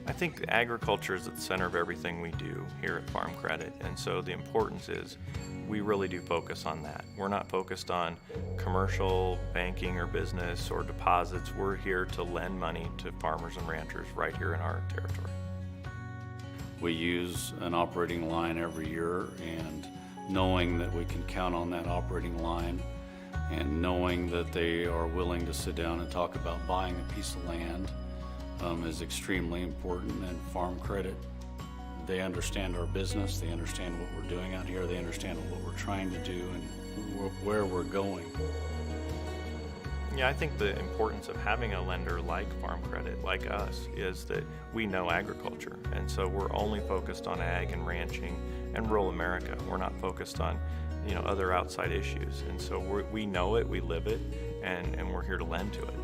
I think agriculture is at the center of everything we do here at Farm Credit, and so the importance is we really do focus on that. We're not focused on commercial banking or business or deposits. We're here to lend money to farmers and ranchers right here in our territory. We use an operating line every year, and knowing that we can count on that operating line and knowing that they are willing to sit down and talk about buying a piece of land is extremely important. And Farm Credit, they understand our business, they understand what we're doing out here, they understand what we're trying to do and where we're going. Yeah, I think the importance of having a lender like Farm Credit, like us, is that we know agriculture. And so we're only focused on ag and ranching and rural America. We're not focused on, other outside issues. And so we know it, we live it, and we're here to lend to it.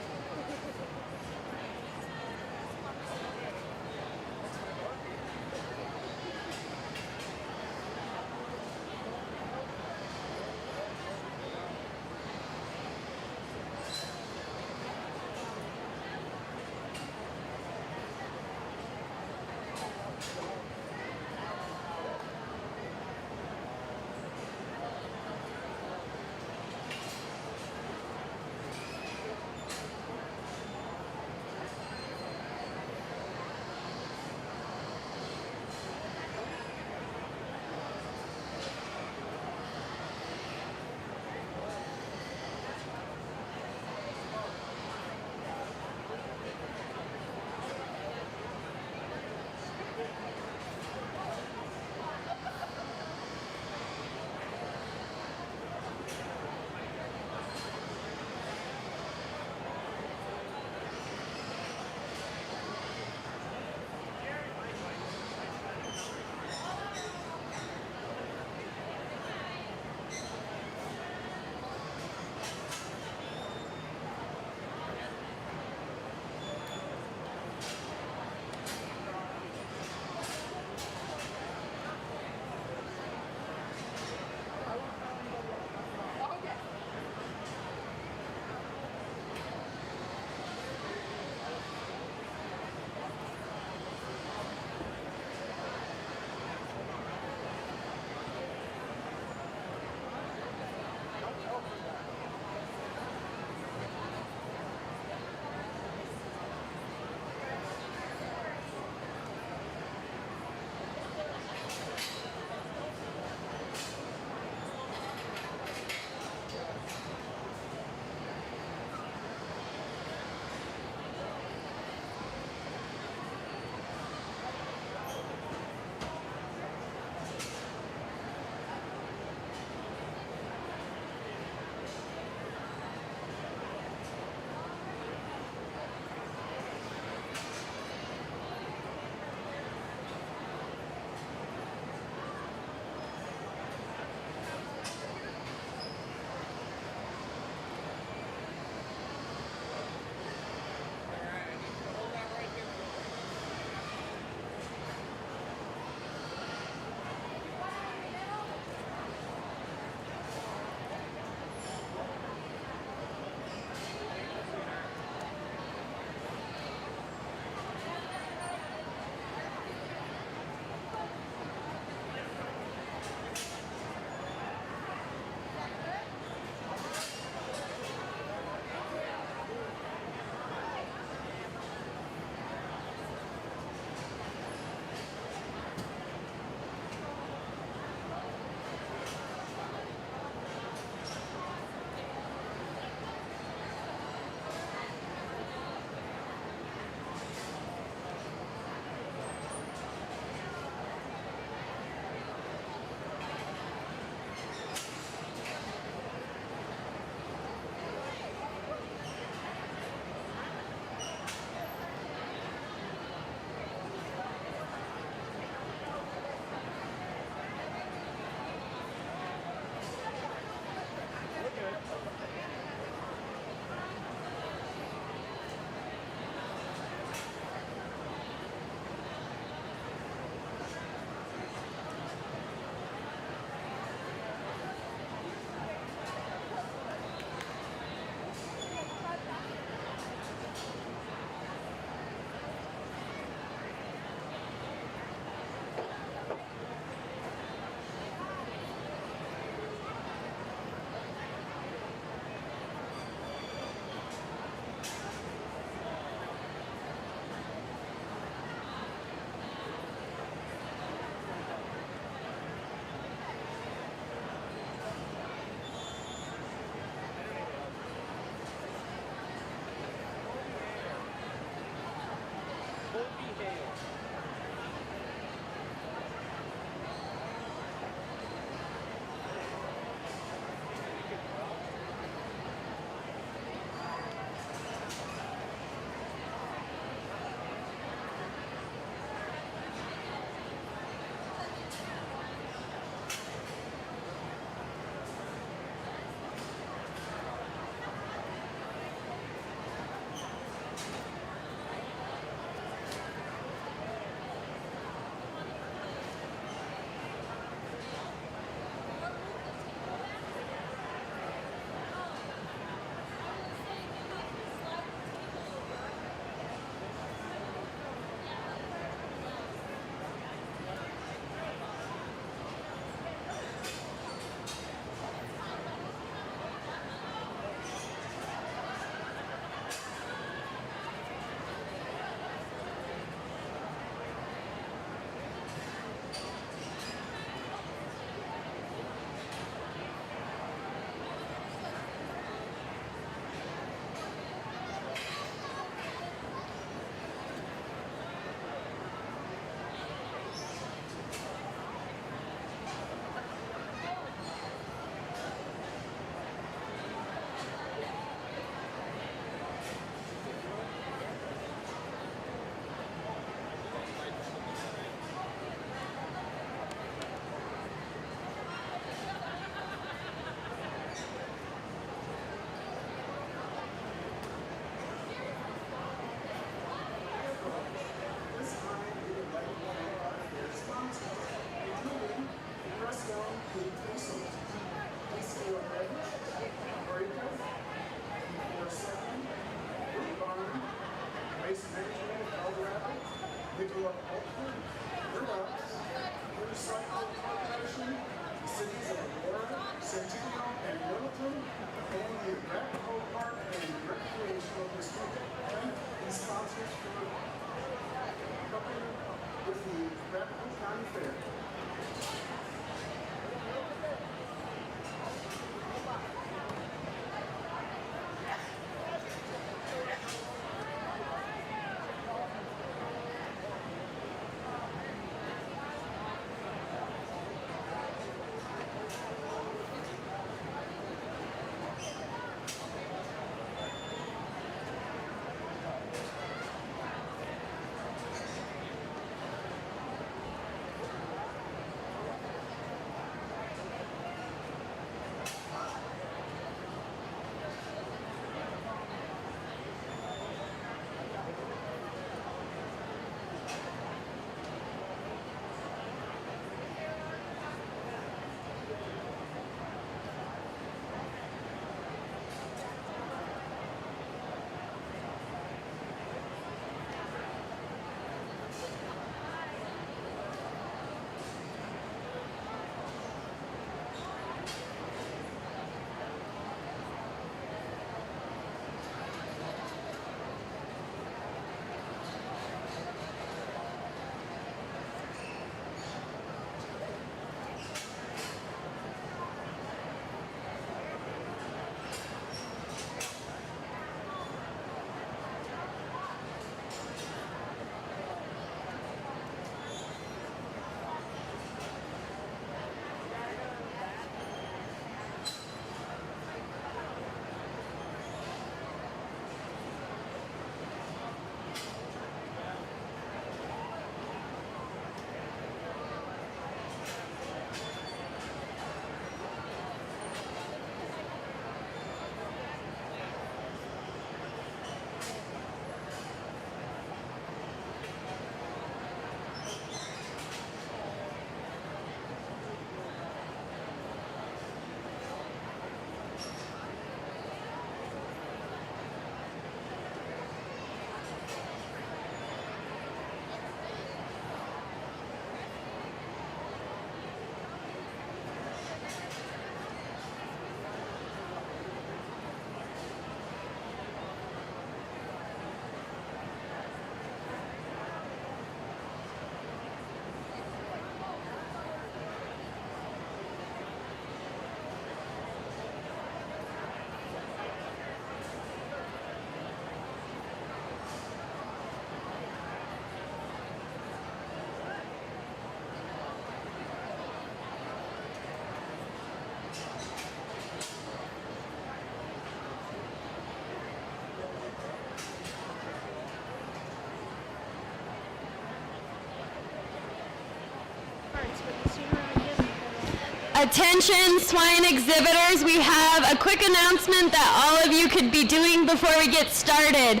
Attention swine exhibitors, we have a quick announcement that all of you could be doing before we get started.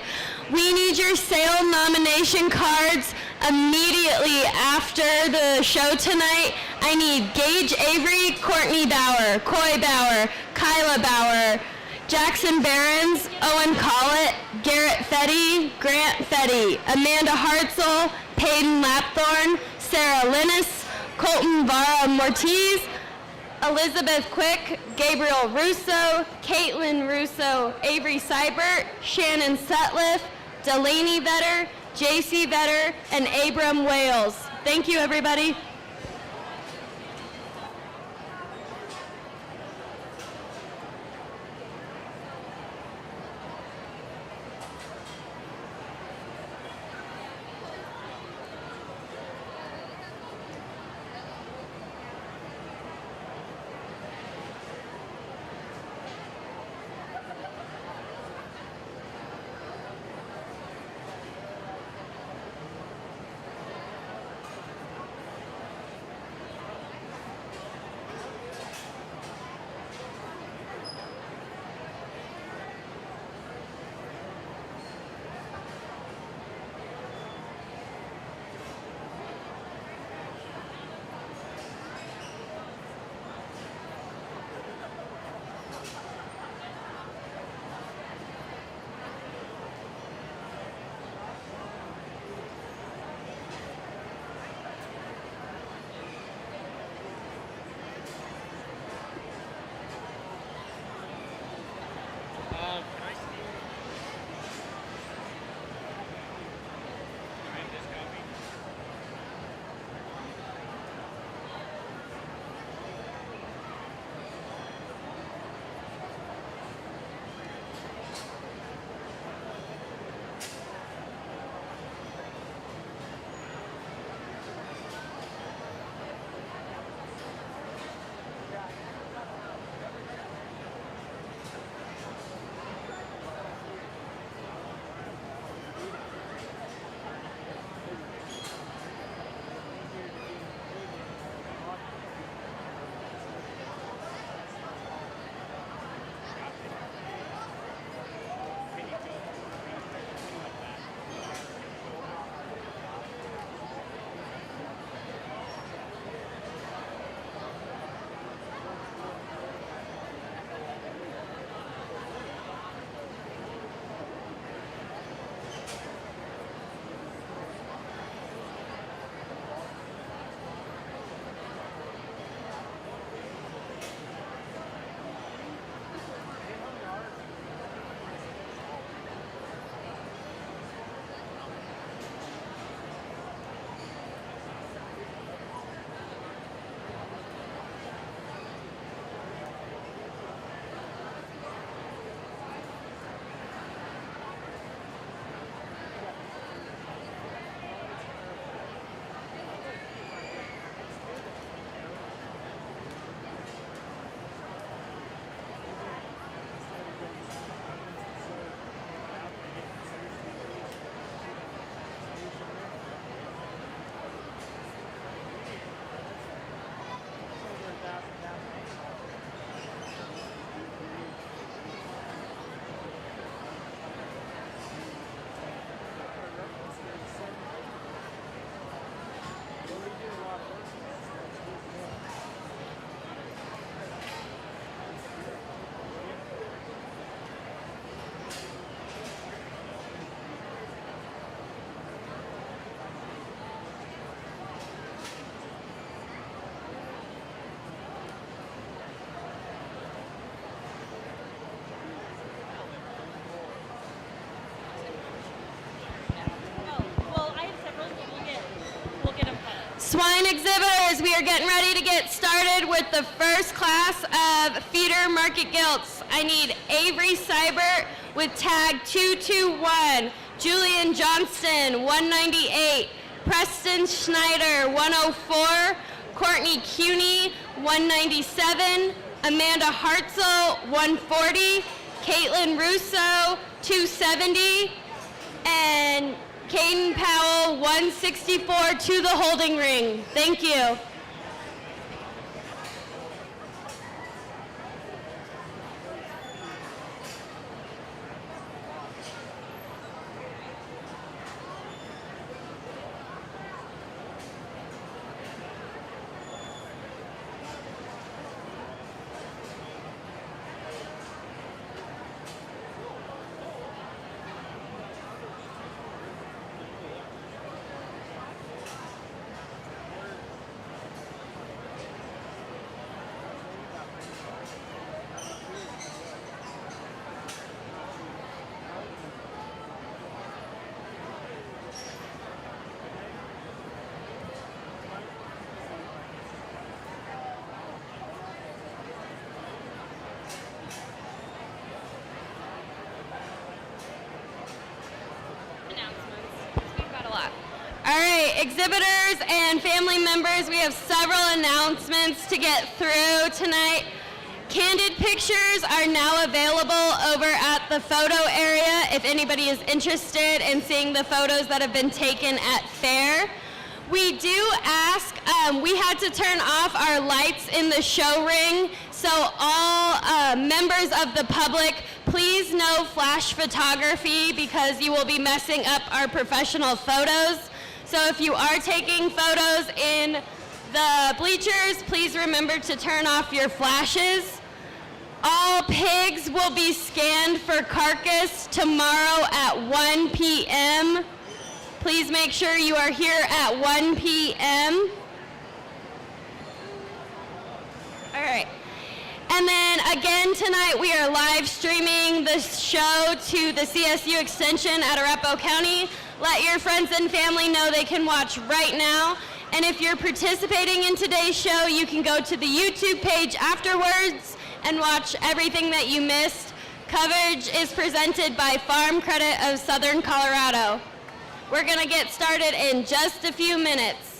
We need your sale nomination cards immediately after the show tonight. I need Gage Avery, Courtney Bauer, Coy Bauer, Kyla Bauer, Jackson Behrens, Owen Collett, Garrett Fetty, Grant Fetty, Amanda Hartzell, Peyton Lapthorne, Sarah Linus, Colton Vara Mortiz, Elizabeth Quick, Gabriel Russo, Caitlin Russo, Avery Seibert, Shannon Sutliff, Delaney Vetter, JC Vetter, and Abram Wales. Thank you, everybody. Swine exhibitors, we are getting ready to get started with the first class of feeder market gilts. I need Avery Seibert with tag 221, Julian Johnston 198, Preston Schneider 104, Courtney Cuney 197, Amanda Hartzell 140, Caitlin Russo 270, and Caden Powell, 164 to the holding ring. Thank you. right, exhibitors and family members, we have several announcements to get through tonight. Candid pictures are now available over at the photo area if anybody is interested in seeing the photos that have been taken at Fair. We do ask, we had to turn off our lights in the show ring, so all members of the public, please no flash photography because you will be messing up our professional photos. So if you are taking photos in the bleachers, please remember to turn off your flashes. All pigs will be scanned for carcass tomorrow at 1 p.m. Please make sure you are here at 1 p.m. All right. And then again tonight we are live streaming the show to the CSU Extension at Arapahoe County. Let your friends and family know they can watch right now. And if you're participating in today's show, you can go to the YouTube page afterwards and watch everything that you missed. Coverage is presented by Farm Credit of Southern Colorado. We're gonna get started in just a few minutes.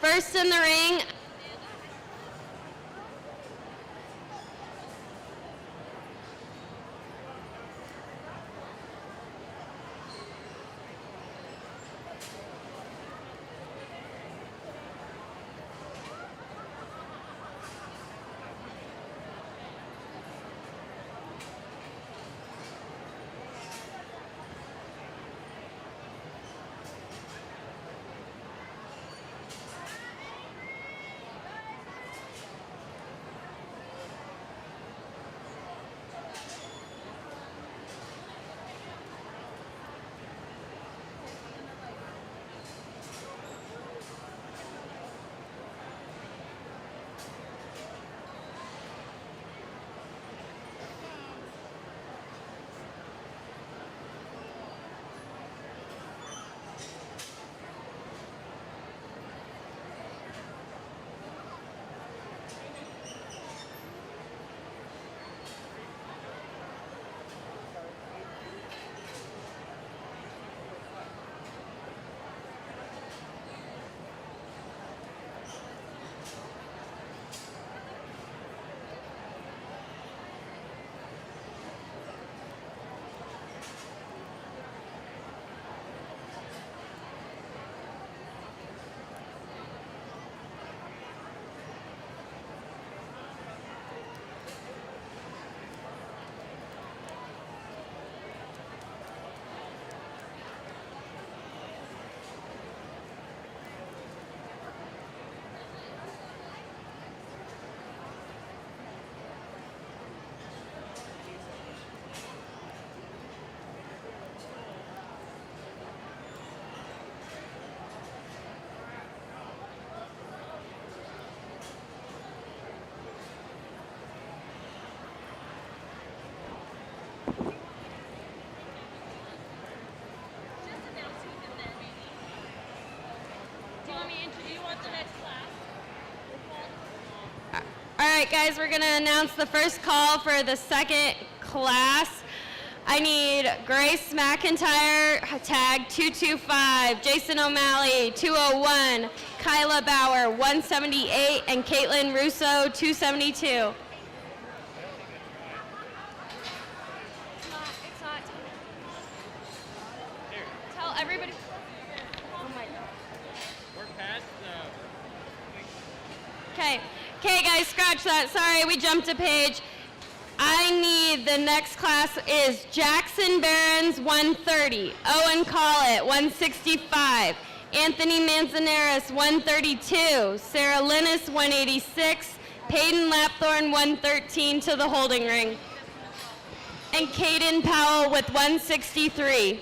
First in the ring, All right, guys, we're going to announce the first call for the second class. I need Grace McIntyre, tag 225, Jason O'Malley, 201, Kyla Bauer, 178, and Caitlin Russo, 272. It's not. Tell everybody. Oh my God. We're past the. Okay, guys, scratch that. Sorry, we jumped a page. I need the next class is Jackson Barons 130, Owen Collett 165, Anthony Manzanares 132, Sarah Linus 186, Peyton Lapthorne 113 to the holding ring, and Caden Powell with 163.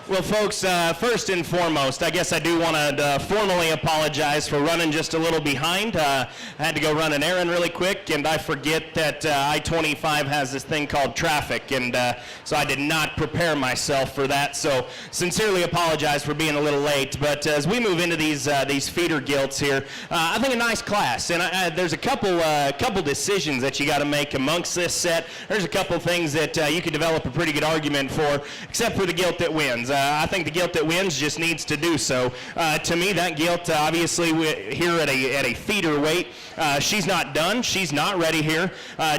Well, folks, first and foremost, I guess I do want to formally apologize for running just a little behind. I had to go run an errand really quick, and I forget that I-25 has this thing called traffic, and so I did not prepare myself for that. So sincerely apologize for being a little late. But as we move into these feeder gilts here, I think a nice class, and there's a couple decisions that you got to make amongst this set. There's a couple things that you could develop a pretty good argument for, except for the gilt that wins. I think the gilt that wins just needs to do so. To me, that gilt, obviously, here at a feeder weight, she's not done. She's not ready here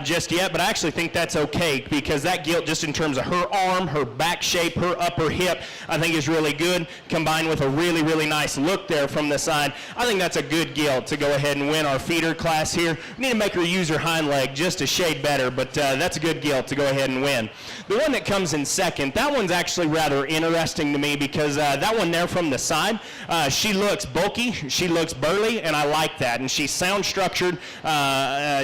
just yet, but I actually think that's okay because that gilt, just in terms of her arm, her back shape, her upper hip, I think is really good, combined with a really, really nice look there from the side. I think that's a good gilt to go ahead and win our feeder class here. We need to make her use her hind leg just a shade better, but that's a good gilt to go ahead and win. The one that comes in second, that one's actually rather interesting to me because that one there from the side, she looks bulky, she looks burly, and I like that. And she's sound structured,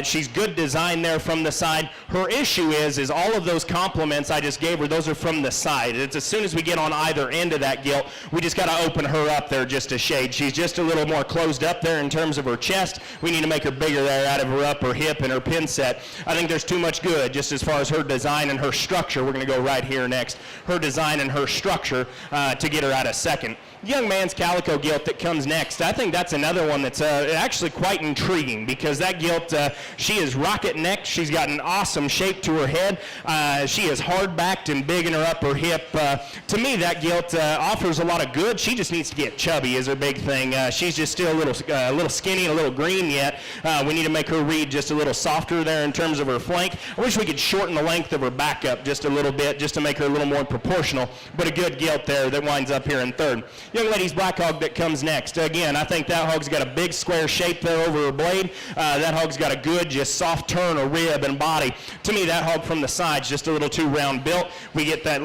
she's good design there from the side. Her issue is all of those compliments I just gave her, those are from the side. It's as soon as we get on either end of that gilt, we just got to open her up there just a shade. She's just a little more closed up there in terms of her chest. We need to make her bigger there out of her upper hip and her pin set. I think there's too much good just as far as her design and her structure. We're going to go right here next. Her design and her structure to get her out of second. Young man's calico gilt that comes next, I think that's another one that's actually quite intriguing because that gilt, she is rocket necked, she's got an awesome shape to her head, she is hard backed and big in her upper hip. To me, that gilt offers a lot of good. She just needs to get chubby is her big thing. She's just still a little skinny, a little green yet. We need to make her read just a little softer there in terms of her flank. I wish we could shorten the length of her back up just a little bit just to make her a little more proportional, but a good gilt there that winds up here in third. Young lady's black hog that comes next. Again, I think that hog's got a big square shape there over her blade. That hog's got a good, just soft turn of rib and body. To me, that hog from the side's just a little too round built. We get that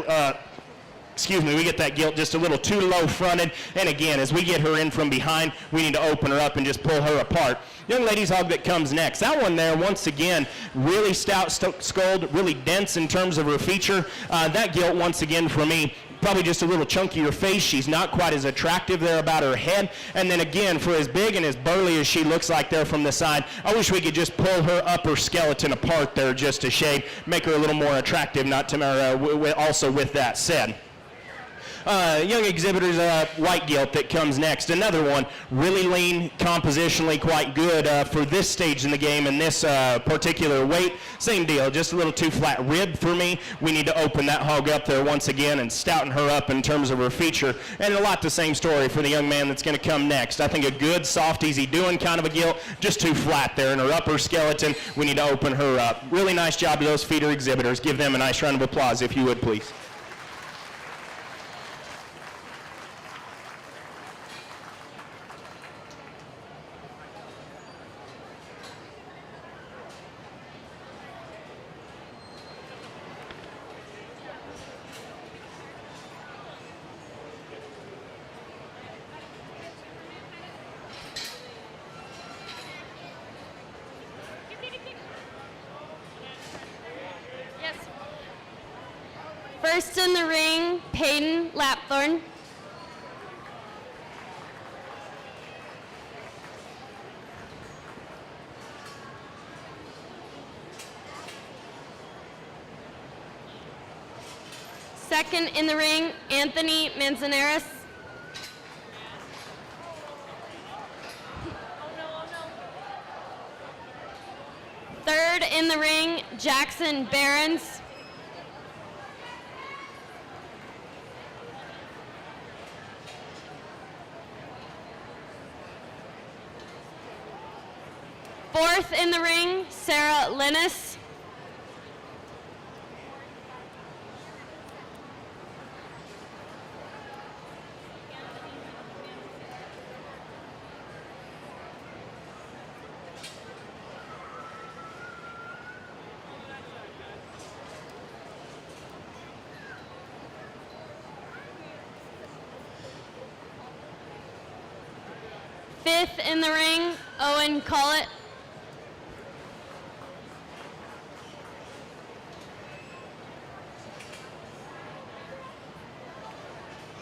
we get that gilt just a little too low fronted, and again, as we get her in from behind, we need to open her up and just pull her apart. Young lady's hog that comes next. That one there, once again, really stout skulled, really dense in terms of her feature. That gilt, once again, for me, probably just a little chunkier face. She's not quite as attractive there about her head. And then again, for as big and as burly as she looks like there from the side, I wish we could just pull her upper skeleton apart there just a shade, make her a little more attractive, not to also with that said. Young exhibitors, white gilt that comes next. Another one, really lean, compositionally quite good for this stage in the game and this particular weight. Same deal, just a little too flat rib for me. We need to open that hog up there once again and stouten her up in terms of her feature. And a lot the same story for the young man that's going to come next. I think a good, soft, easy doing kind of a gilt, just too flat there in her upper skeleton. We need to open her up. Really nice job to those feeder exhibitors. Give them a nice round of applause if you would, please. First in the ring, Peyton Lapthorne. Second in the ring, Anthony Manzanares. Third in the ring, Jackson Behrens. Fourth in the ring, Sarah Linus. Fifth in the ring, Owen Collett.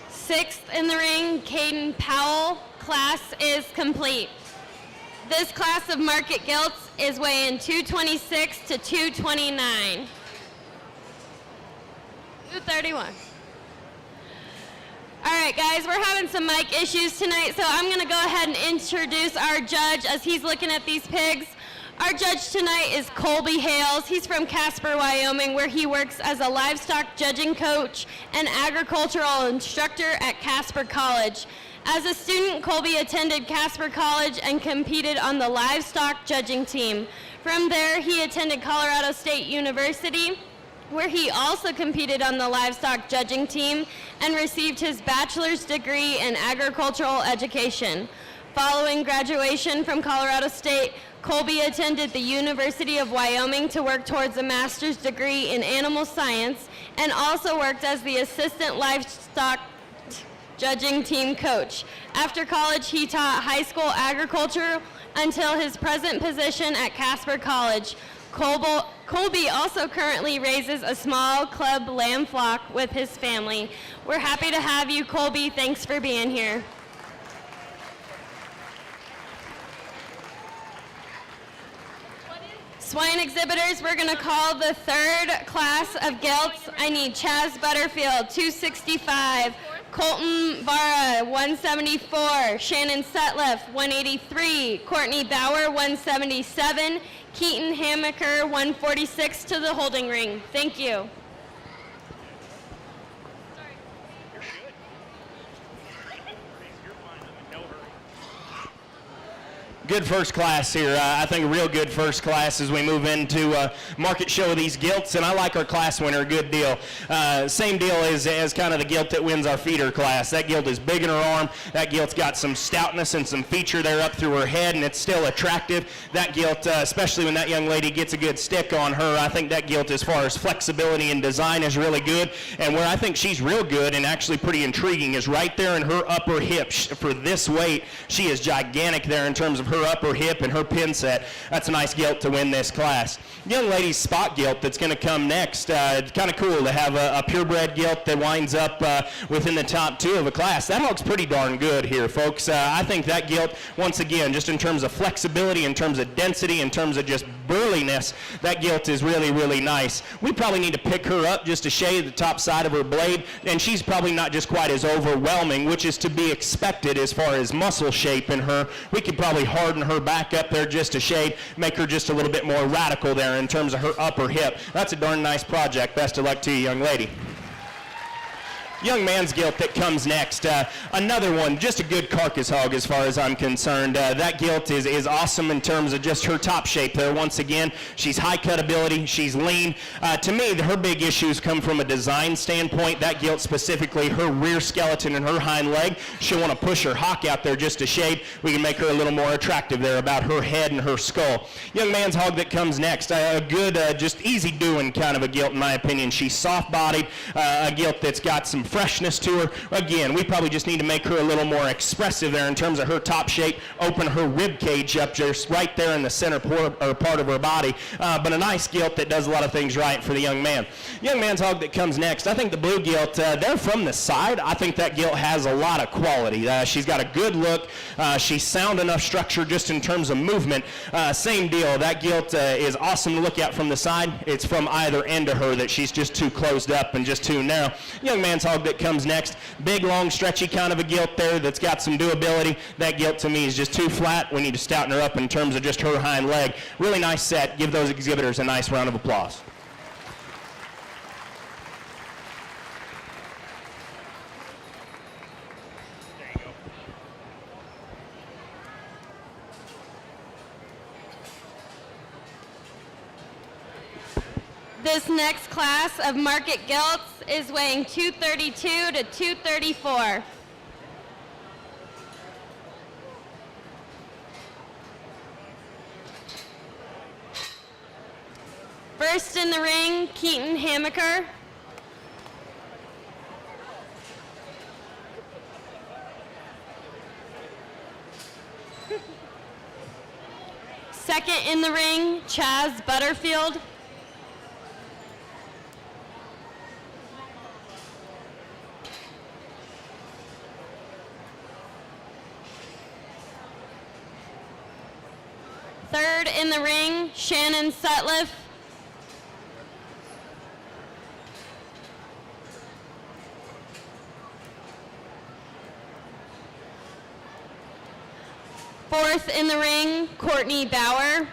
Sixth in the ring, Caden Powell. Class is complete. This class of market gilts is weighing 226 to 229. 231. All right, guys, we're having some mic issues tonight, so I'm going to go ahead and introduce our judge as he's looking at these pigs. Our judge tonight is Colby Hales. He's from Casper, Wyoming, where he works as a livestock judging coach and agricultural instructor at Casper College. As a student, Colby attended Casper College and competed on the livestock judging team. From there, he attended Colorado State University, where he also competed on the livestock judging team and received his bachelor's degree in agricultural education. Following graduation from Colorado State, Colby attended the University of Wyoming to work towards a master's degree in animal science and also worked as the assistant livestock judging team coach. After college, he taught high school agriculture until his present position at Casper College. Colby also currently raises a small club lamb flock with his family. We're happy to have you, Colby. Thanks for being here. Swine exhibitors, we're going to call the third class of gilts. I need Chaz Butterfield, 265, Colton Vara, 174, Shannon Sutliff, 183, Courtney Bauer, 177, Keaton Hamaker, 146 to the holding ring. Thank you. Good first class here. I think a real good first class as we move into market show of these gilts, and I like our class winner a good deal. Same deal as kind of the gilt that wins our feeder class. That gilt is big in her arm. That gilt's got some stoutness and some feature there up through her head, and it's still attractive. That gilt, especially when that young lady gets a good stick on her, I think that gilt as far as flexibility and design is really good. And where I think she's real good and actually pretty intriguing is right there in her upper hip. For this weight, she is gigantic there in terms of her upper hip and her pin set. That's a nice gilt to win this class. Young lady's spot gilt that's going to come next. It's kind of cool to have a purebred gilt that winds up within the top two of a class. That hog's pretty darn good here, folks. I think that gilt, once again, just in terms of flexibility, in terms of density, in terms of just burliness, that gilt is really, really nice. We probably need to pick her up just a shade at the top side of her blade, and she's probably not just quite as overwhelming, which is to be expected as far as muscle shape in her. We could probably harden her back up there just a shade, make her just a little bit more radical there in terms of her upper hip. That's a darn nice project. Best of luck to you, young lady. Young man's gilt that comes next. Another one, just a good carcass hog as far as I'm concerned. That gilt is awesome in terms of just her top shape there. Once again, she's high cut ability, she's lean. To me, her big issues come from a design standpoint. That gilt specifically, her rear skeleton and her hind leg, she'll want to push her hock out there just a shade. We can make her a little more attractive there about her head and her skull. Young man's hog that comes next, a good, just easy doing kind of a gilt in my opinion. She's soft bodied, a gilt that's got some freshness to her. Again, we probably just need to make her a little more expressive there in terms of her top shape, open her rib cage up just right there in the center part of her body, but a nice gilt that does a lot of things right for the young man. Young man's hog that comes next, I think the blue gilt, they're from the side. I think that gilt has a lot of quality. She's got a good look. She's sound enough structure just in terms of movement. Same deal. That gilt is awesome to look at from the side. It's from either end of her that she's just too closed up and just too narrow. Young man's hog that comes next, big, long, stretchy kind of a gilt there that's got some doability. That gilt to me is just too flat. We need to stouten her up in terms of just her hind leg. Really nice set. Give those exhibitors a nice round of applause. This next class of market gilts is weighing 232 to 234. First in the ring, Keaton Hamaker. Second in the ring, Chaz Butterfield. Third in the ring, Shannon Sutliff. Fourth in the ring, Courtney Bauer.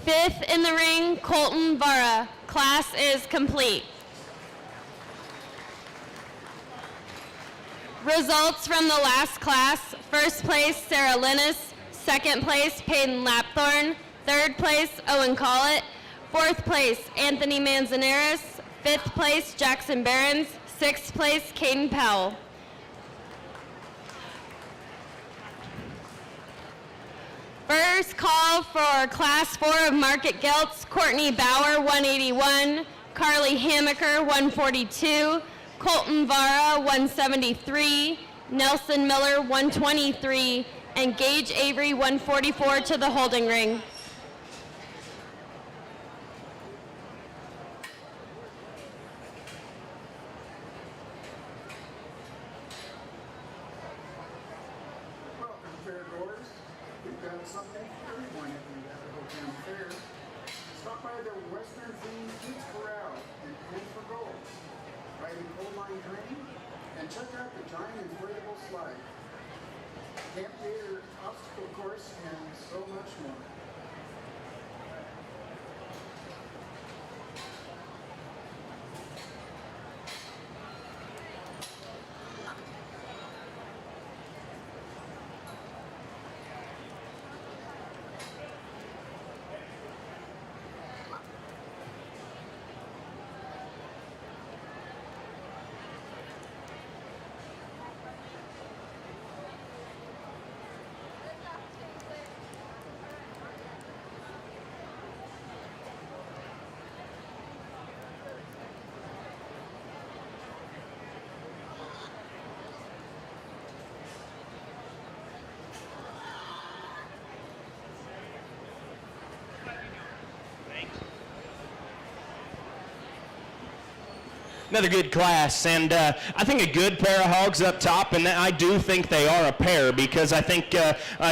Fifth in the ring, Colton Vara. Class is complete. Results from the last class: first place, Sarah Linus; second place, Peyton Lapthorne; third place, Owen Collett; fourth place, Anthony Manzanares; fifth place, Jackson Behrens; sixth place, Caden Powell. First call for Class 4 of Market Gilts: Courtney Bauer, 181; Carly Hamaker, 142; Colton Vara, 173; Nelson Miller, 123; and Gage Avery, 144 to the holding ring. Welcome, fairgoers. We've got something for everyone at the Arapahoe County Fair. Stop by the Western Themed Kids Corral and Play for Gold. Ride an O-line train and check out the giant inflatable slide. Camp theater, obstacle course, and so much more. Another good class, and I think a good pair of hogs up top, and I do think they are a pair, because I think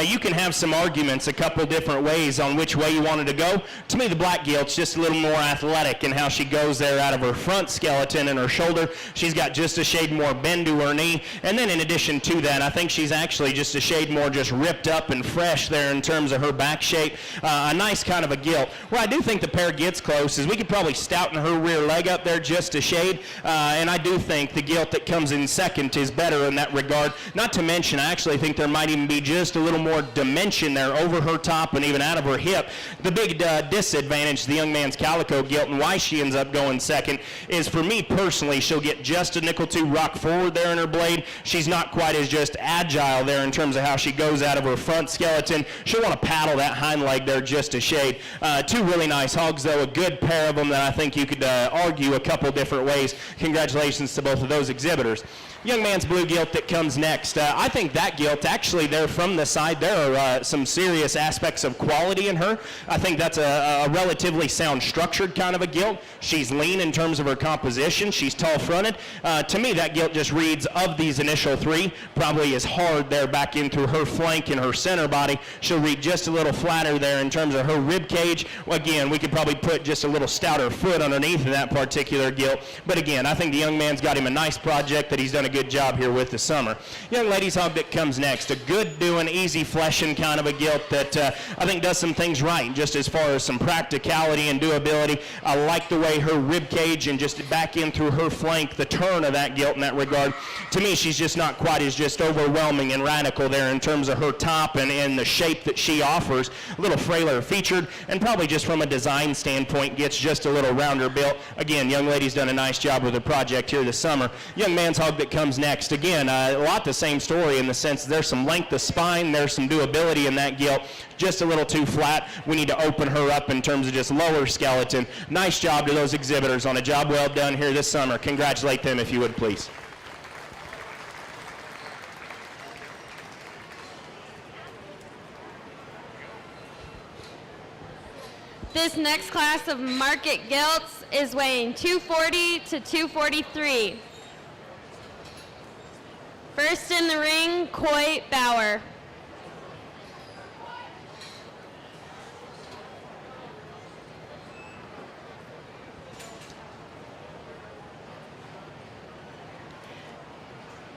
you can have some arguments a couple different ways on which way you wanted to go. To me, the black gilt's just a little more athletic in how she goes there out of her front skeleton and her shoulder. She's got just a shade more bend to her knee, and then in addition to that, I think she's actually just a shade more just ripped up and fresh there in terms of her back shape. A nice kind of a gilt. Where I do think the pair gets close is we could probably stouten her rear leg up there just a shade. And I do think the gilt that comes in second is better in that regard. Not to mention, I actually think there might even be just a little more dimension there over her top and even out of her hip. The big disadvantage to the young man's calico gilt and why she ends up going second is, for me personally, she'll get just a nickel two rock forward there in her blade. She's not quite as just agile there in terms of how she goes out of her front skeleton. She'll want to paddle that hind leg there just a shade. Two really nice hogs, though, a good pair of them that I think you could argue a couple different ways. Congratulations to both of those exhibitors. Young man's blue gilt that comes next. I think that gilt, actually, there from the side, there are some serious aspects of quality in her. I think that's a relatively sound structured kind of a gilt. She's lean in terms of her composition. She's tall fronted. To me, that gilt just reads, of these initial three, probably is hard there back in through her flank and her center body. She'll read just a little flatter there in terms of her rib cage. Again, we could probably put just a little stouter foot underneath of that particular gilt. But again, I think the young man's got him a nice project that he's done a good job here with this summer. Young lady's hog that comes next, a good doing, easy fleshing kind of a gilt that I think does some things right, just as far as some practicality and doability. I like the way her rib cage and just back in through her flank, the turn of that gilt in that regard. To me, she's just not quite as just overwhelming and radical there in terms of her top and the shape that she offers. A little frailer featured, and probably just from a design standpoint gets just a little rounder built. Again, young lady's done a nice job with the project here this summer. Young man's hog that comes next, again, a lot the same story in the sense there's some length of spine, there's some doability in that gilt, just a little too flat. We need to open her up in terms of just lower skeleton. Nice job to those exhibitors on a job well done here this summer. Congratulate them if you would, please. This next class of market gilts is weighing 240 to 243. First in the ring, Coy Bauer.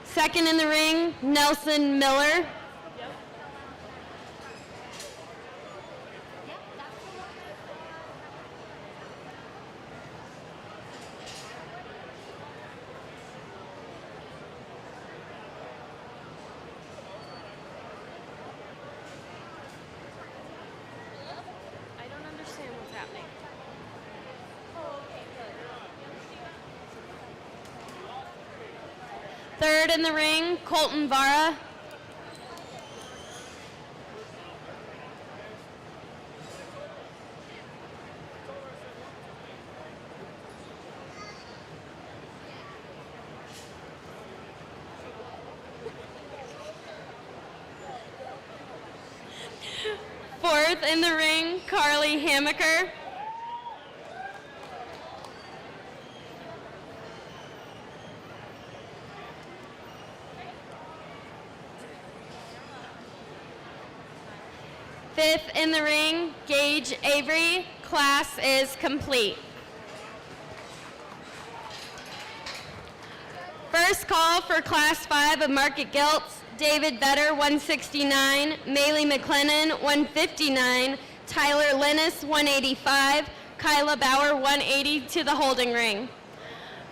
Second in the ring, Nelson Miller. Third in the ring, Colton Vara. Fourth in the ring, Carly Hamaker. Fifth in the ring, Gage Avery. Class is complete. First call for Class 5 of Market Gilts, David Vetter, 169, Maylee McLennan, 159, Tyler Linus, 185, Kyla Bauer, 180 to the holding ring.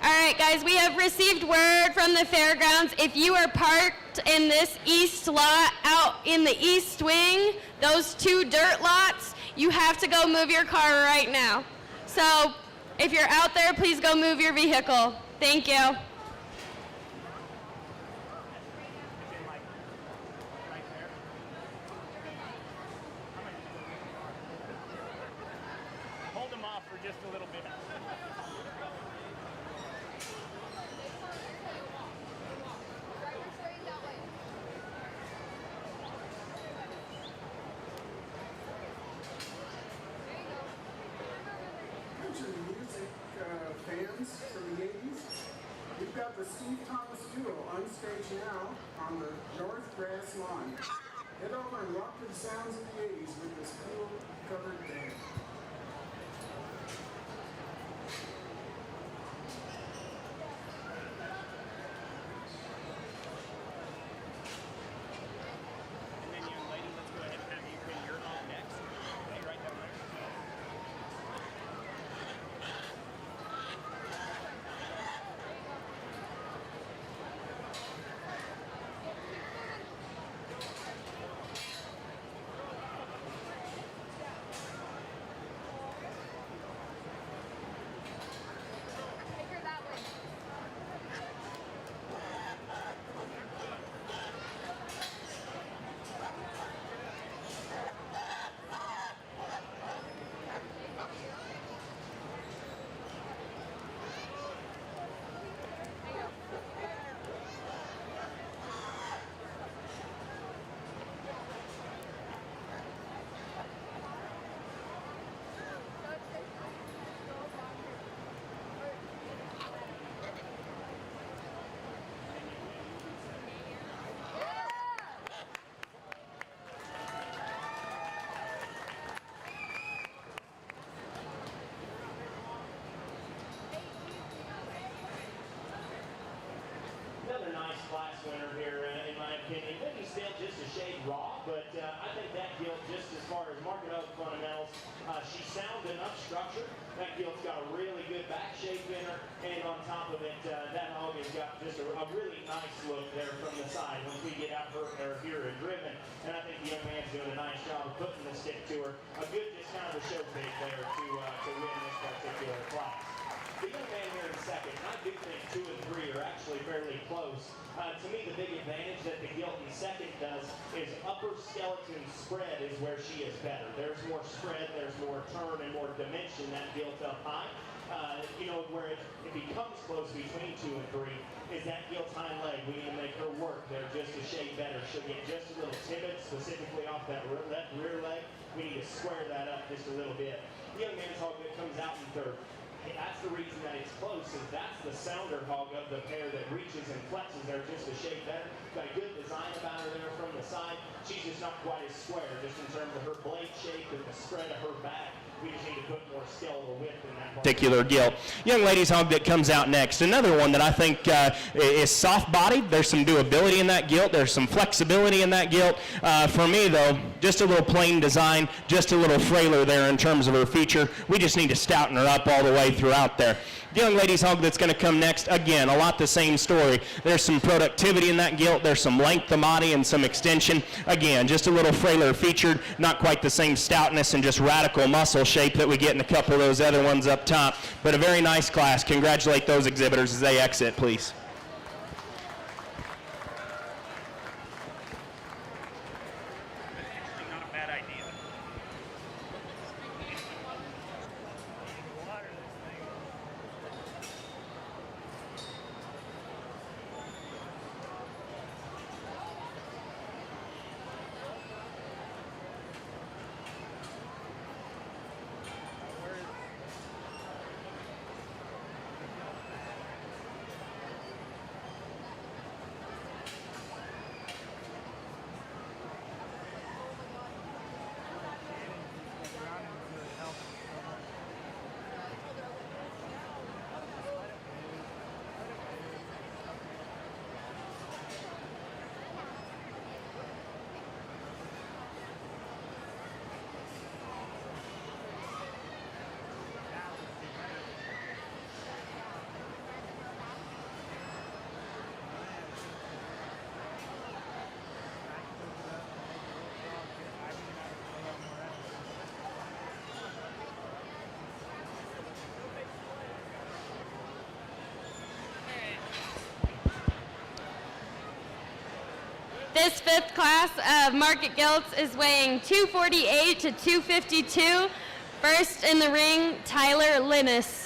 All right, guys, we have received word from the fairgrounds. If you are parked in this east lot out in the east wing, those two dirt lots, you have to go move your car right now. So if you're out there, please go move your vehicle. Thank you. Hold them off for just a little bit. Country music fans from the 80s. up the Steve Thomas Duo on stage now on the North Grass Lawn. Head over and rock to the sounds of the 80s with this cool covered band. And then, young lady, let's go ahead and have you bring your hog next. Okay, right down there. Another nice class winner here, in my opinion. Maybe still just a shade raw, but I think that gilt, just as far as Market Oak fundamentals, she's sound enough structure. That gilt's got a really good back shape in her, and on top of it, that hog has got just a really nice look there from the side once we get out her here and driven. And I think the young man's doing a nice job of putting the stick to her. A good, just kind of a show pig there to win this particular class. The young man here in second, I do think 2 and 3 are actually fairly close. To me, the big advantage that the gilt in second does is upper skeleton spread is where she is better. There's more spread, there's more turn and more dimension that gilt up high. Where it becomes close between 2 and 3 is that gilt's hind leg. We need to make her work there just a shade better. She'll get just a little timid, specifically off that left rear leg. We need to square that up just a little bit. The young man's hog that comes out in third. That's the reason that it's close, is that's the sounder hog of the pair that reaches and flexes there just a shade better. Got a good design about her there from the side. She's just not quite as square, just in terms of her blade shape and the spread of her back. We just need to put more skeletal width in that Particular gilt. Young lady's hog that comes out next. Another one that I think is soft-bodied. There's some doability in that gilt. There's some flexibility in that gilt. For me, though, just a little plain design, just a little frailer there in terms of her feature. We just need to stouten her up all the way throughout there. The young lady's hog that's going to come next, again, a lot the same story. There's some productivity in that gilt. There's some length of body and some extension. Again, just a little frailer featured, not quite the same stoutness and just radical muscle shape that we get in a couple of those other ones up top, but a very nice class. Congratulate those exhibitors as they exit, please. Not a bad idea. This fifth class of market gilts is weighing 248 to 252. First in the ring, Tyler Linus.